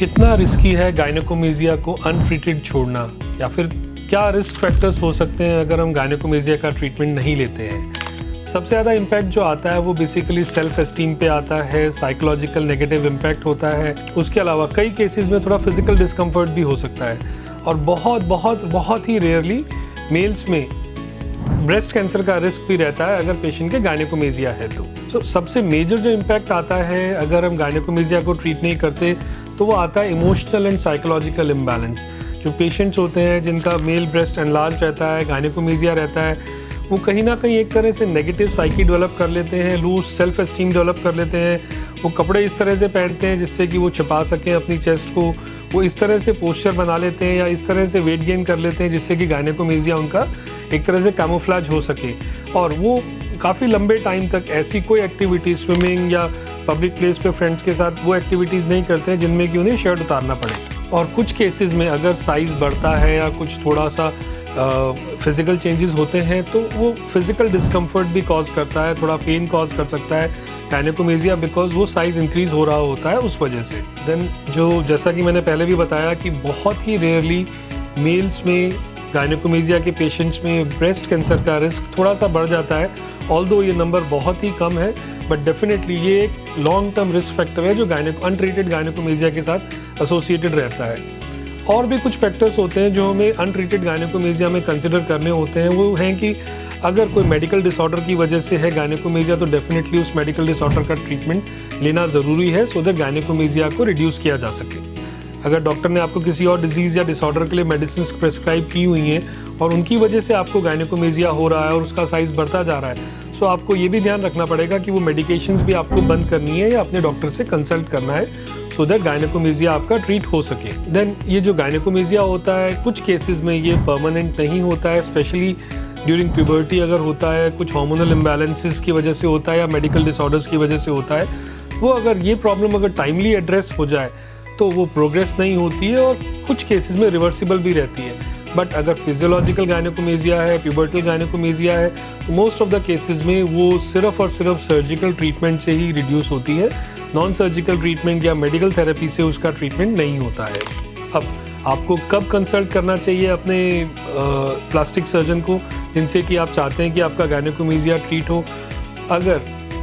कितना रिस्की है गायनेकोमेजिया को अनट्रीटेड छोड़ना, या फिर क्या रिस्क फैक्टर्स हो सकते हैं अगर हम गायनेकोमेजिया का ट्रीटमेंट नहीं लेते हैं। सबसे ज़्यादा इम्पैक्ट जो आता है वो बेसिकली सेल्फ एस्टीम पे आता है, साइकोलॉजिकल नेगेटिव इम्पैक्ट होता है। उसके अलावा कई केसेस में थोड़ा फिजिकल डिस्कम्फर्ट भी हो सकता है, और बहुत बहुत बहुत ही रेयरली मेल्स में ब्रेस्ट कैंसर का रिस्क भी रहता है अगर पेशेंट के गायनेकोमेजिया है तो सबसे मेजर जो इम्पैक्ट आता है अगर हम गायनेकोमेजिया को ट्रीट नहीं करते तो वो आता है इमोशनल एंड साइकोलॉजिकल इम्बैलेंस। जो पेशेंट्स होते हैं जिनका मेल ब्रेस्ट एनलार्ज रहता है, गायनेकोमेजिया रहता है, वो कहीं ना कहीं एक तरह से नेगेटिव साइकी डेवलप कर लेते हैं, लूज सेल्फ एस्टीम डेवलप कर लेते हैं। वो कपड़े इस तरह से पहनते हैं जिससे कि वो छिपा सकें अपनी चेस्ट को, वो इस तरह से पोस्चर बना लेते हैं या इस तरह से वेट गेन कर लेते हैं जिससे कि गायनेकोमेजिया उनका एक तरह से कैमोफ्लेज हो सके। और वो काफ़ी लंबे टाइम तक ऐसी कोई एक्टिविटी, स्विमिंग या पब्लिक प्लेस पे फ्रेंड्स के साथ वो एक्टिविटीज़ नहीं करते हैं जिनमें कि उन्हें शर्ट उतारना पड़े। और कुछ केसेस में अगर साइज़ बढ़ता है या कुछ थोड़ा सा फिज़िकल चेंजेस होते हैं तो वो फिज़िकल डिस्कम्फर्ट भी कॉज करता है, थोड़ा पेन कॉज कर सकता है गायनेकोमेजिया, बिकॉज वो साइज़ इंक्रीज़ हो रहा होता है उस वजह से। देन जो जैसा कि मैंने पहले भी बताया कि बहुत ही रेयरली मेल्स में गायनेकोमेजिया के पेशेंट्स में ब्रेस्ट कैंसर का रिस्क थोड़ा सा बढ़ जाता है। ऑल्दो ये नंबर बहुत ही कम है, बट डेफिनेटली ये एक लॉन्ग टर्म रिस्क फैक्टर है जो अनट्रीटेड गायनेकोमेजिया के साथ एसोसिएटेड रहता है। और भी कुछ फैक्टर्स होते हैं जो हमें अनट्रीटेड गायनेकोमेजिया में कंसिडर करने होते हैं। वो हैं कि अगर कोई मेडिकल डिसऑर्डर की वजह से है गायनेकोमेजिया तो डेफिनेटली उस मेडिकल डिसऑर्डर का ट्रीटमेंट लेना ज़रूरी है सो दैट गायनेकोमेजिया को रिड्यूस किया जा सके। अगर डॉक्टर ने आपको किसी और डिजीज़ या डिसऑर्डर के लिए मेडिसिन प्रेस्क्राइब की हुई हैं और उनकी वजह से आपको गायनेकोमेजिया हो रहा है और उसका साइज़ बढ़ता जा रहा है, सो आपको ये भी ध्यान रखना पड़ेगा कि वो मेडिकेशंस भी आपको बंद करनी है या अपने डॉक्टर से कंसल्ट करना है सो दैट गायनेकोमेजिया आपका ट्रीट हो सके। देन ये जो गायनेकोमेजिया होता है कुछ केसेस में ये परमानेंट नहीं होता है, स्पेशली ड्यूरिंग प्यूबर्टी अगर होता है, कुछ हार्मोनल इम्बैलेंसेस की वजह से होता है या मेडिकल डिसऑर्डर्स की वजह से होता है। वो अगर ये प्रॉब्लम अगर टाइमली एड्रेस हो जाए तो वो प्रोग्रेस नहीं होती है और कुछ केसेस में रिवर्सिबल भी रहती है। बट अगर फिजियोलॉजिकल गायनेकोमेजिया है, प्यूबर्टल गायनेकोमेजिया है, तो मोस्ट ऑफ द केसेस में वो सिर्फ और सिर्फ सर्जिकल ट्रीटमेंट से ही रिड्यूस होती है। नॉन सर्जिकल ट्रीटमेंट या मेडिकल थेरेपी से उसका ट्रीटमेंट नहीं होता है। अब आपको कब कंसल्ट करना चाहिए अपने प्लास्टिक सर्जन को जिनसे कि आप चाहते हैं कि आपका गायनेकोमेजिया ट्रीट हो? अगर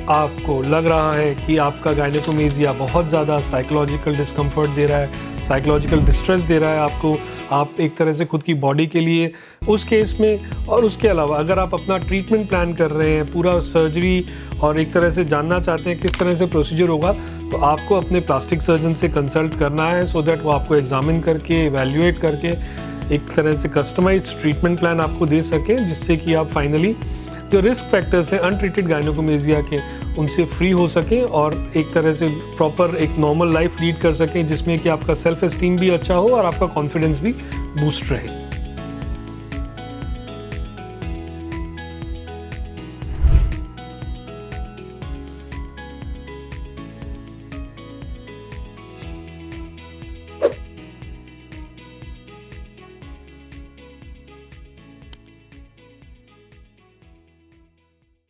आपको लग रहा है कि आपका गायनेकोमेजिया बहुत ज़्यादा साइकोलॉजिकल डिस्कम्फर्ट दे रहा है, साइकोलॉजिकल डिस्ट्रेस दे रहा है आपको, आप एक तरह से खुद की बॉडी के लिए, उस केस में और उसके अलावा अगर आप अपना ट्रीटमेंट प्लान कर रहे हैं, पूरा सर्जरी और एक तरह से जानना चाहते हैं किस तरह से प्रोसीजर होगा, तो आपको अपने प्लास्टिक सर्जन से कंसल्ट करना है सो दैट वो आपको एग्जामिन करके, एवेल्युएट करके एक तरह से कस्टमाइज्ड ट्रीटमेंट प्लान आपको दे सकें जिससे कि आप फाइनली जो रिस्क फैक्टर्स हैं अनट्रीटेड गायनेकोमेजिया के उनसे फ्री हो सकें और एक तरह से प्रॉपर एक नॉर्मल लाइफ लीड कर सकें जिसमें कि आपका सेल्फ एस्टीम भी अच्छा हो और आपका कॉन्फिडेंस भी बूस्ट रहे।